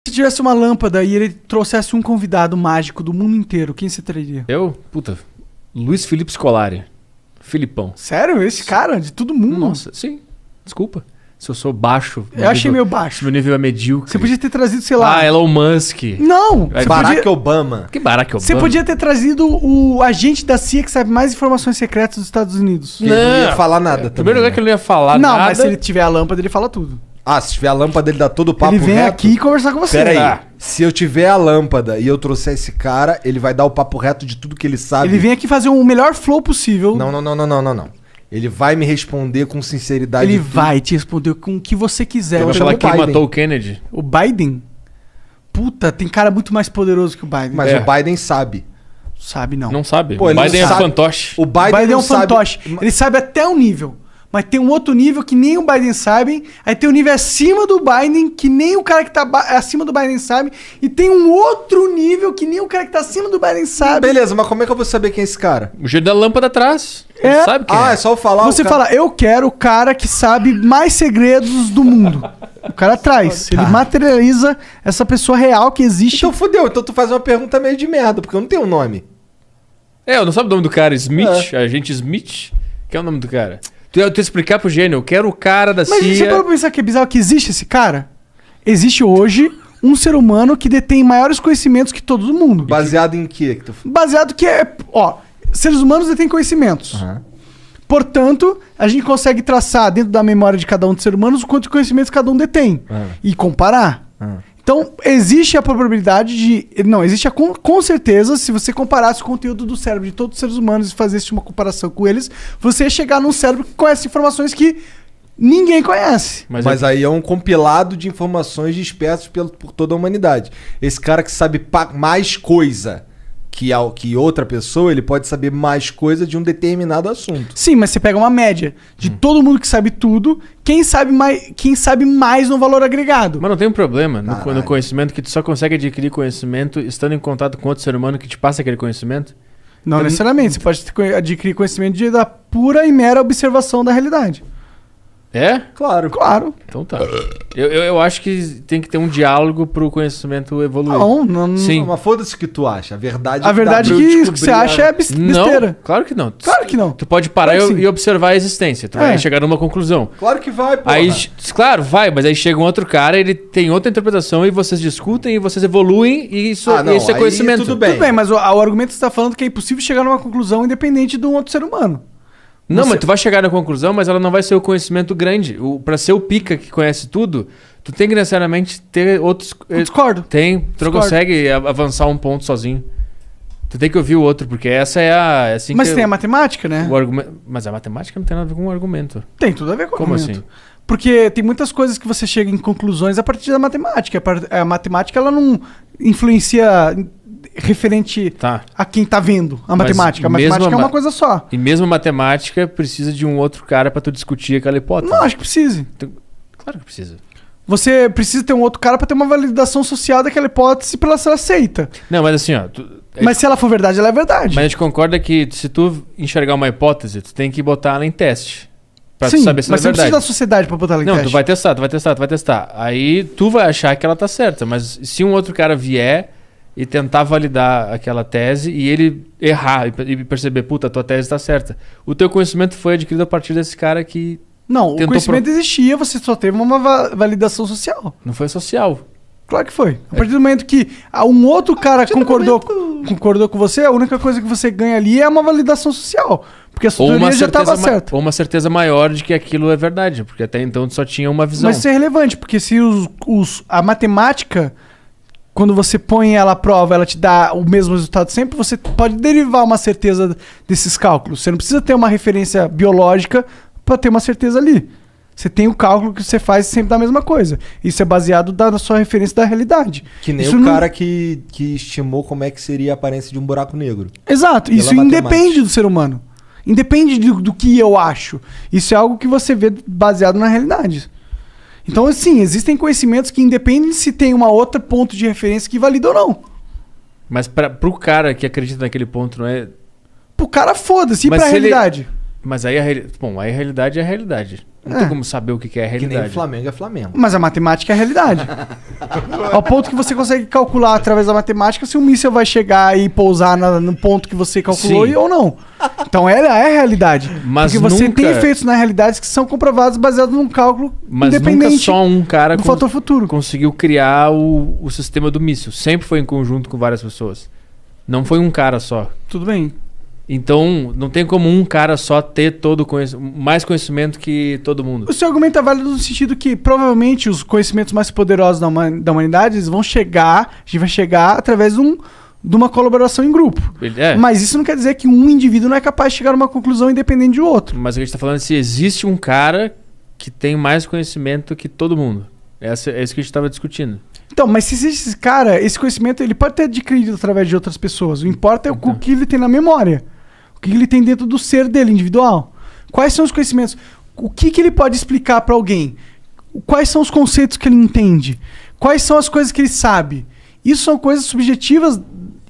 Se tivesse uma lâmpada e ele trouxesse um convidado mágico do mundo inteiro, quem você traria? Eu? Puta. Luiz Felipe Scolari. Filipão. Sério? Esse cara? De todo mundo? Nossa, sim. Desculpa. Se eu sou baixo. Eu achei meio baixo. Meu nível é medíocre. Você podia ter trazido, sei lá... Ah, Elon Musk. Não! Barack Obama. Que Barack Obama? Você podia ter trazido o agente da CIA que sabe mais informações secretas dos Estados Unidos. Que ele não ia falar nada também. Primeiro lugar que ele não ia falar Não, nada. mas se ele tiver a lâmpada, ele fala tudo. Ah, se tiver a lâmpada, ele dá todo o papo Ele vem reto. aqui conversar com você. Pera aí. Ah. Se eu tiver a lâmpada e eu trouxer esse cara, ele vai dar o papo reto de tudo que ele sabe. Ele vem aqui fazer o melhor flow possível. Não. Ele vai me responder com sinceridade. Ele vai te responder com o que você quiser. Ele vai Então, falar chama o quem Biden. matou o Kennedy. O Biden? Puta, tem cara muito mais poderoso que o Biden. Mas o Biden sabe. Sabe não. Não sabe. Pô, o ele não Biden é sabe. fantoche. O O Biden, Biden é não um sabe. fantoche. Ele sabe até um nível. Mas tem um outro nível que nem o Biden sabe. Aí tem um nível acima do Biden, que nem o cara que tá acima do Biden sabe. E tem um outro nível que nem o cara que tá acima do Biden sabe. Beleza, mas como é que eu vou saber quem é esse cara? O jeito da lâmpada atrás. É. Ele sabe quem Ah, é. é só eu falar. Você fala, eu quero o cara que sabe mais segredos do mundo. O cara traz. Ele materializa essa pessoa real que existe. Então fudeu. Então tu faz uma pergunta meio de merda, porque eu não tenho um nome. Eu não sabe o nome do cara. Smith. Agente Smith. Que é o nome do cara. Tu ia explicar pro gênio. Eu quero o cara da Mas você CIA. pode pensar que é bizarro que existe esse cara? Existe hoje um ser humano que detém maiores conhecimentos que todo mundo. Baseado em quê? Que tu... Baseado que é... Ó, seres humanos detêm conhecimentos. Portanto, a gente consegue traçar dentro da memória de cada um dos seres humanos o quanto de conhecimentos cada um detém. E comparar. Então, existe a probabilidade de... Não, existe com certeza, se você comparasse o conteúdo do cérebro de todos os seres humanos e fizesse uma comparação com eles, você ia chegar num cérebro que conhece informações que ninguém conhece. Mas aí é um compilado de informações dispersas por toda a humanidade. Esse cara que sabe mais coisa que outra pessoa, ele pode saber mais coisa de um determinado assunto. Sim, mas você pega uma média de todo mundo que sabe tudo, quem sabe mais no valor agregado. Mas não tem um problema no conhecimento que tu só consegue adquirir conhecimento estando em contato com outro ser humano que te passa aquele conhecimento? Não necessariamente, você pode adquirir conhecimento da pura e mera observação da realidade. É? Claro. Claro. Então tá. Eu acho que tem que ter um diálogo pro conhecimento evoluir. Não. Sim. Mas foda-se o que tu acha. A verdade A verdade é que isso que você acha é besteira. Não, claro que não. Claro que não. Tu pode parar Claro que sim. e observar a existência. Tu vai chegar numa conclusão. Claro que vai, pô. Aí, claro, vai, mas aí chega um outro cara, ele tem outra interpretação e vocês discutem e vocês evoluem e isso é aí conhecimento. tudo bem. Tudo bem, mas o argumento que você está falando é que é impossível chegar numa conclusão independente de um outro ser humano. Não, mas tu vai chegar na conclusão, mas ela não vai ser o conhecimento grande. Pra ser o pica que conhece tudo, tu tem que necessariamente ter outros... Eu discordo. Tu não Discordo. consegue avançar um ponto sozinho. Tu tem que ouvir o outro, porque essa é a... É assim Mas que tem a matemática, né? o argumento. Mas a matemática não tem nada a ver com o argumento. Tem tudo a ver com o Como argumento. assim? Porque tem muitas coisas que você chega em conclusões a partir da matemática. A matemática, ela não influencia referente a quem tá vendo a matemática. A matemática é uma coisa só. E mesmo a matemática precisa de um outro cara pra tu discutir aquela hipótese. Não, acho que precise. Claro que precisa. Você precisa ter um outro cara pra ter uma validação social daquela hipótese pra ela ser aceita. Não, mas assim, ó... Mas se ela for verdade, ela é verdade. Mas a gente concorda que se tu enxergar uma hipótese, tu tem que botar ela em teste. Pra Sim, tu saber se mas ela é você verdade. precisa da sociedade pra botar ela em Não, teste. tu vai testar. Aí tu vai achar que ela tá certa. Mas se um outro cara vier e tentar validar aquela tese e ele errar e perceber, puta, a tua tese tá certa. O teu conhecimento foi adquirido a partir desse cara que... Não, o conhecimento existia, você só teve uma validação social. Não foi social. Claro que foi. A partir do momento que um outro cara concordou com você, a única coisa que você ganha ali é uma validação social. Porque a sua teoria já estava certa. Ou uma certeza maior de que aquilo é verdade. Porque até então tu só tinha uma visão. Mas isso é relevante, porque se a matemática, quando você põe ela à prova, ela te dá o mesmo resultado sempre, você pode derivar uma certeza desses cálculos. Você não precisa ter uma referência biológica para ter uma certeza ali. Você tem o cálculo que você faz sempre da mesma coisa. Isso é baseado na sua referência da realidade. Que nem isso o cara que estimou como é que seria a aparência de um buraco negro. Exato. Isso independe do ser humano. Independe do que eu acho. Isso é algo que você vê baseado na realidade. Então, assim, existem conhecimentos que independem se tem uma outra ponto de referência que valida ou não. Mas pro cara que acredita naquele ponto, não é... Pro cara, foda-se. E pra realidade? Mas aí a realidade é a realidade. Não tem como saber o que é a Que realidade. nem Flamengo é Flamengo. Mas a matemática é a realidade. Ao ponto que você consegue calcular através da matemática se um míssil vai chegar e pousar no ponto que você calculou ou não. Então ela é a realidade. Mas porque você nunca... tem efeitos na realidade que são comprovados baseados num cálculo mas independente nunca só um cara do fator futuro. conseguiu criar o sistema do míssil. Sempre foi em conjunto com várias pessoas. Não foi um cara só. Tudo bem. Então, não tem como um cara só ter mais conhecimento que todo mundo. O seu argumento é válido no sentido que provavelmente os conhecimentos mais poderosos da humanidade eles vão chegar, a gente vai chegar através de uma colaboração em grupo. Mas isso não quer dizer que um indivíduo não é capaz de chegar a uma conclusão independente do outro. Mas a gente está falando se existe um cara que tem mais conhecimento que todo mundo. É isso que a gente estava discutindo. Então, mas se existe esse cara, esse conhecimento ele pode ter adquirido através de outras pessoas. O que importa é o que ele tem na memória. O que ele tem dentro do ser dele, individual. Quais são os conhecimentos? O que ele pode explicar para alguém? Quais são os conceitos que ele entende? Quais são as coisas que ele sabe? Isso são coisas subjetivas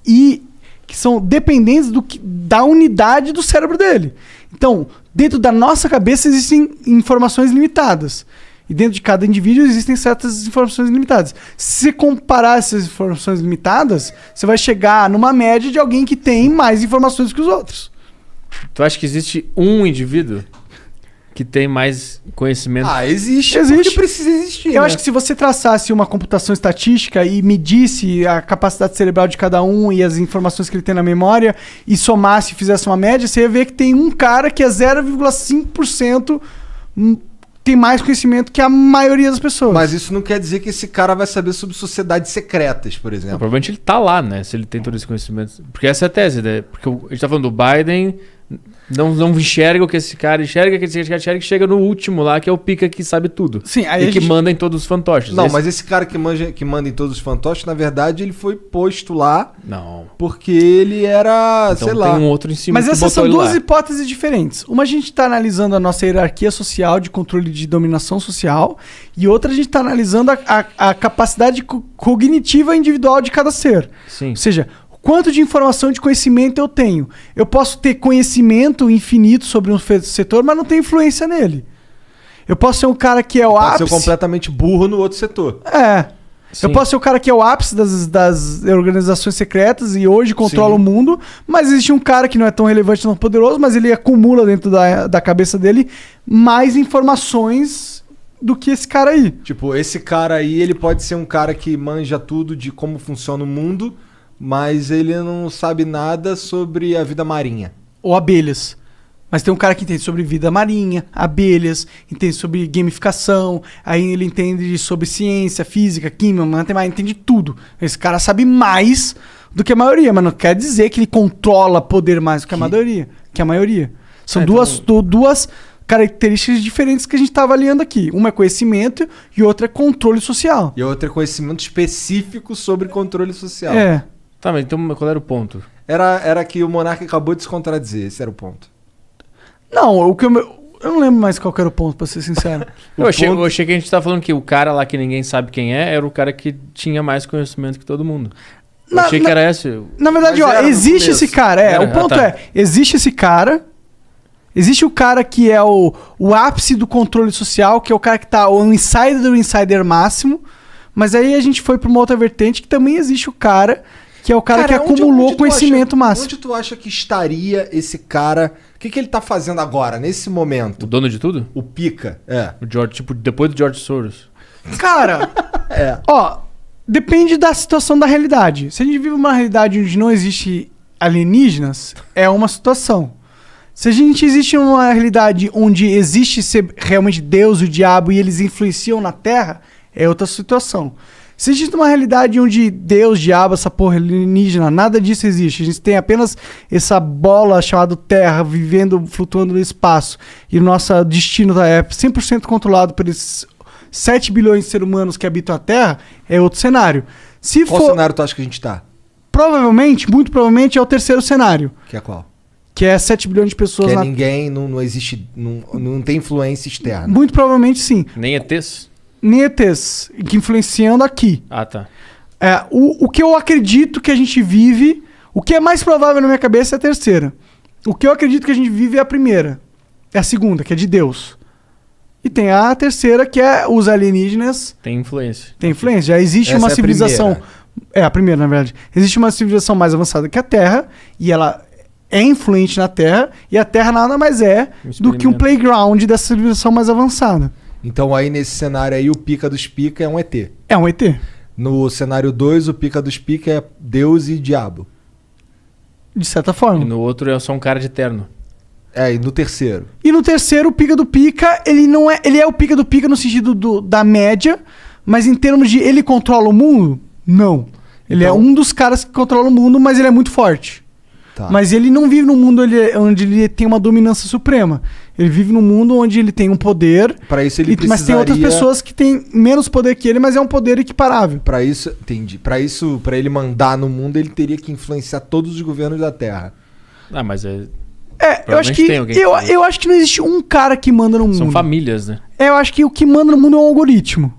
e que são dependentes da unidade do cérebro dele. Então, dentro da nossa cabeça existem informações limitadas. E dentro de cada indivíduo existem certas informações limitadas. Se você comparar essas informações limitadas, você vai chegar numa média de alguém que tem mais informações que os outros. Tu acha que existe um indivíduo que tem mais conhecimento? Existe. Existe. Porque precisa existir. Eu acho que se você traçasse uma computação estatística e medisse a capacidade cerebral de cada um e as informações que ele tem na memória e somasse e fizesse uma média, você ia ver que tem um cara que é 0,5% tem mais conhecimento que a maioria das pessoas. Mas isso não quer dizer que esse cara vai saber sobre sociedades secretas, por exemplo. Provavelmente ele tá lá, né? Se ele tem todo esse conhecimento. Porque essa é a tese, né? Porque a gente tá falando do Biden, não enxerga o que esse cara enxerga, que esse cara enxerga, que chega no último lá, que é o pica que sabe tudo. Sim, aí e que manda em todos os fantoches. Não, mas esse cara que manda em todos os fantoches, na verdade, ele foi posto lá. Não. Porque ele era, então sei lá. Tem um outro em cima. Mas essas são duas hipóteses diferentes. Uma a gente está analisando a nossa hierarquia social de controle de dominação social, e outra a gente está analisando a capacidade cognitiva individual de cada ser. Sim. Ou seja, quanto de informação, de conhecimento eu tenho. Eu posso ter conhecimento infinito sobre um setor, mas não ter influência nele. Eu posso ser um cara que é o ápice... Pode ser completamente burro no outro setor. Sim. Eu posso ser o cara que é o ápice das organizações secretas e hoje controla o mundo, mas existe um cara que não é tão relevante, tão poderoso, mas ele acumula dentro da cabeça dele mais informações do que esse cara aí. Tipo, esse cara aí, ele pode ser um cara que manja tudo de como funciona o mundo, mas ele não sabe nada sobre a vida marinha. Ou abelhas. Mas tem um cara que entende sobre vida marinha, abelhas, entende sobre gamificação, aí ele entende sobre ciência, física, química, matemática, entende tudo. Esse cara sabe mais do que a maioria, mas não quer dizer que ele controla poder mais do que a maioria. São duas características diferentes que a gente está avaliando aqui. Uma é conhecimento e outra é controle social. E outra é conhecimento específico sobre controle social. Tá, mas então qual era o ponto? Era que o Monarca acabou de se contradizer, esse era o ponto. Não, eu não lembro mais qual que era o ponto, pra ser sincero. Eu achei que a gente tava falando que o cara lá que ninguém sabe quem era o cara que tinha mais conhecimento que todo mundo. Eu achei que era esse. Na verdade, existe esse cara. O ponto existe esse cara. Existe o cara que é o ápice do controle social, que é o cara que tá o insider do insider máximo. Mas aí a gente foi pra uma outra vertente que também existe o cara que é o cara que acumulou conhecimento máximo. Onde tu acha que estaria esse cara? O que ele tá fazendo agora, nesse momento? O dono de tudo? O pica. O George, tipo, depois do George Soros. Cara, depende da situação da realidade. Se a gente vive uma realidade onde não existe alienígenas, é uma situação. Se a gente existe uma realidade onde existe realmente Deus e o diabo e eles influenciam na Terra, é outra situação. Se existe uma realidade onde Deus, diabo, essa porra alienígena, nada disso existe. A gente tem apenas essa bola chamada Terra vivendo, flutuando no espaço. E o nosso destino é 100% controlado por esses 7 bilhões de seres humanos que habitam a Terra, é outro cenário. Qual cenário tu acha que a gente tá? Provavelmente, muito provavelmente, é o terceiro cenário. Que é qual? Que é 7 bilhões de pessoas que ninguém, não existe, não tem influência externa. Muito provavelmente sim. Nem ETs? Nem ETs, que influenciando aqui. Ah, tá. O que eu acredito que a gente vive, o que é mais provável na minha cabeça é a terceira. O que eu acredito que a gente vive é a primeira. É a segunda, que é de Deus. E tem a terceira, que é os alienígenas. Tem influência. Tem influência. Já existe uma civilização. É a primeira, na verdade. Existe uma civilização mais avançada que a Terra, e ela é influente na Terra, e a Terra nada mais é do que um playground dessa civilização mais avançada. Então aí nesse cenário aí o Pica dos Pica é um ET. É um ET. No cenário 2 o Pica dos Pica é Deus e Diabo. De certa forma. E no outro é só um cara de terno. É, e no terceiro? E no terceiro, o Pica do Pica, ele não é... Ele é o Pica do Pica no sentido da média, mas em termos de ele controla o mundo, não. Ele é um dos caras que controla o mundo, mas ele é muito forte. Tá. Mas ele não vive num mundo onde ele tem uma dominância suprema. Ele vive num mundo onde ele tem um poder. Para isso ele Mas tem outras pessoas que têm menos poder que ele, mas é um poder equiparável. Para isso, entendi. Para ele mandar no mundo, ele teria que influenciar todos os governos da Terra. Ah, mas é... eu acho que eu acho que não existe um cara que manda no mundo. São famílias, né? Eu acho que o que manda no mundo é um algoritmo.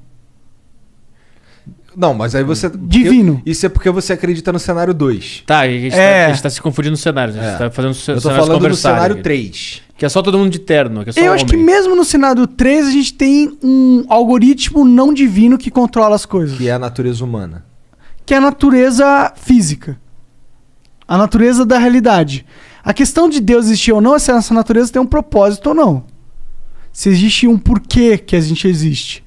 Não, mas aí você... Divino. Isso é porque você acredita no cenário 2. Tá, a gente tá se confundindo no cenário. A gente tá fazendo Eu tô falando no cenário 3. Que é só todo mundo de terno, que é só Eu acho que mesmo no cenário 3 a gente tem um algoritmo não divino que controla as coisas. Que é a natureza humana. Que é a natureza física. A natureza da realidade. A questão de Deus existir ou não é se essa natureza tem um propósito ou não. Se existe um porquê que a gente existe.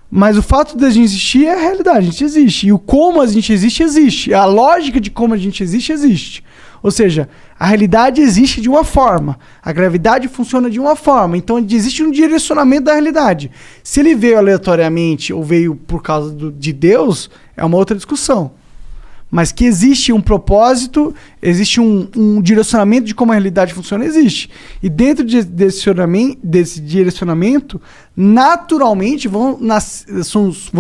Mas o fato de a gente existir é a realidade, a gente existe. E o como a gente existe, existe. A lógica de como a gente existe, existe. Ou seja, a realidade existe de uma forma. A gravidade funciona de uma forma. Então existe um direcionamento da realidade. Se ele veio aleatoriamente ou veio por causa de Deus, é uma outra discussão. Mas que existe um propósito, existe um direcionamento de como a realidade funciona, existe. E dentro desse direcionamento, naturalmente vão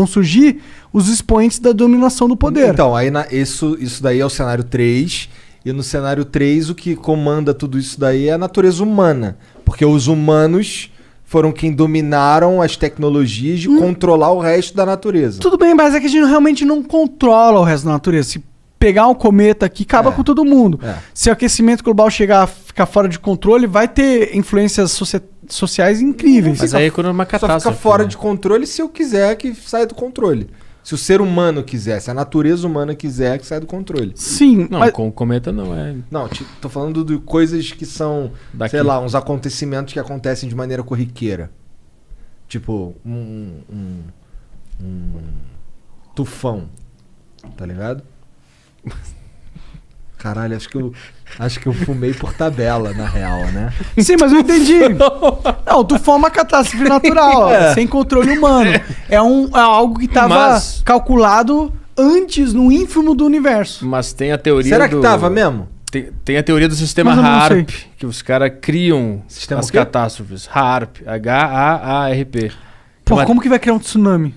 surgir os expoentes da dominação do poder. Então, aí isso daí é o cenário 3. E no cenário 3, o que comanda tudo isso daí é a natureza humana. Porque os humanos foram quem dominaram as tecnologias de controlar o resto da natureza. Tudo bem, mas é que a gente realmente não controla o resto da natureza. Se pegar um cometa aqui, acaba com todo mundo. Se o aquecimento global chegar a ficar fora de controle, vai ter influências sociais incríveis. Mas aí quando é uma catástrofe. Só fica fora de controle se eu quiser que saia do controle. Se o ser humano quiser, se a natureza humana quiser, que saia do controle. Sim. Não, com o cometa não é... Não, tô falando de coisas que são, sei lá, uns acontecimentos que acontecem de maneira corriqueira. Tipo, um tufão. Tá ligado? Caralho, acho que eu fumei por tabela, na real, né? Sim, mas eu entendi. Não, o tufão é uma catástrofe natural, sem controle humano. É algo que estava calculado antes, no ínfimo do universo. Mas tem a teoria Será que tava mesmo? Tem a teoria do sistema HAARP, que os caras criam as catástrofes. HAARP, H-A-A-R-P. Pô, como que vai criar um tsunami?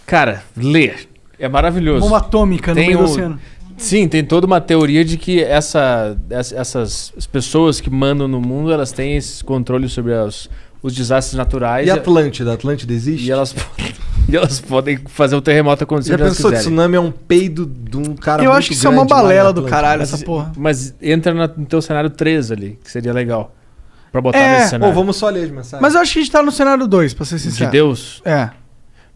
Cara, lê. É maravilhoso. Bomba atômica no meio do oceano. Sim, tem toda uma teoria de que essas pessoas que mandam no mundo, elas têm esse controle sobre os desastres naturais. E Atlântida? Atlântida existe? E elas podem fazer um terremoto acontecer. Já pensou que tsunami é um peido de um cara Eu muito acho que isso é uma balela do caralho, mas, essa porra. Mas entra no teu cenário 3 ali, que seria legal. Pra botar nesse cenário. Vamos só ler as mensagens. Mas eu acho que a gente tá no cenário 2, pra ser sincero. De Deus? É.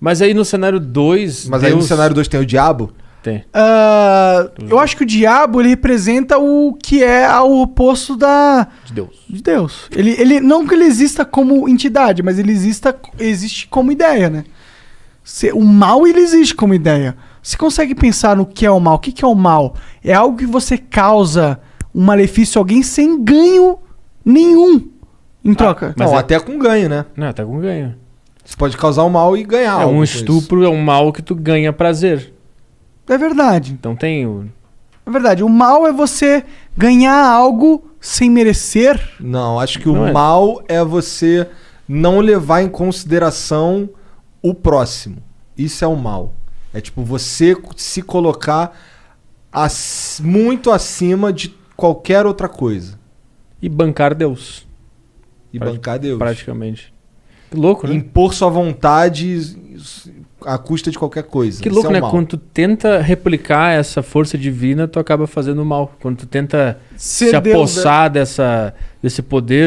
Mas aí no cenário 2... Mas aí no cenário 2 tem o diabo? Tem. Eu acho que o diabo, ele representa o que é o oposto de Deus. Ele não que ele exista como entidade, mas ele existe como ideia, né? O mal, ele existe como ideia. Você consegue pensar no que é o mal? O que é o mal? É algo que você causa um malefício a alguém sem ganho nenhum em troca. Não, até com ganho, né? Não, até com ganho. Você pode causar o mal e ganhar algo. Um estupro é um mal que tu ganha prazer. É verdade. Então tem o... É verdade. O mal é você ganhar algo sem merecer. Não, acho que o mal é você não levar em consideração o próximo. Isso é o mal. É tipo você se colocar muito acima de qualquer outra coisa. E bancar Deus. Bancar Deus. Praticamente. Que louco, né? Impor sua vontade à custa de qualquer coisa. Que louco, né? Mal. Quando tu tenta replicar essa força divina, tu acaba fazendo mal. Quando tu tenta se apossar desse poder,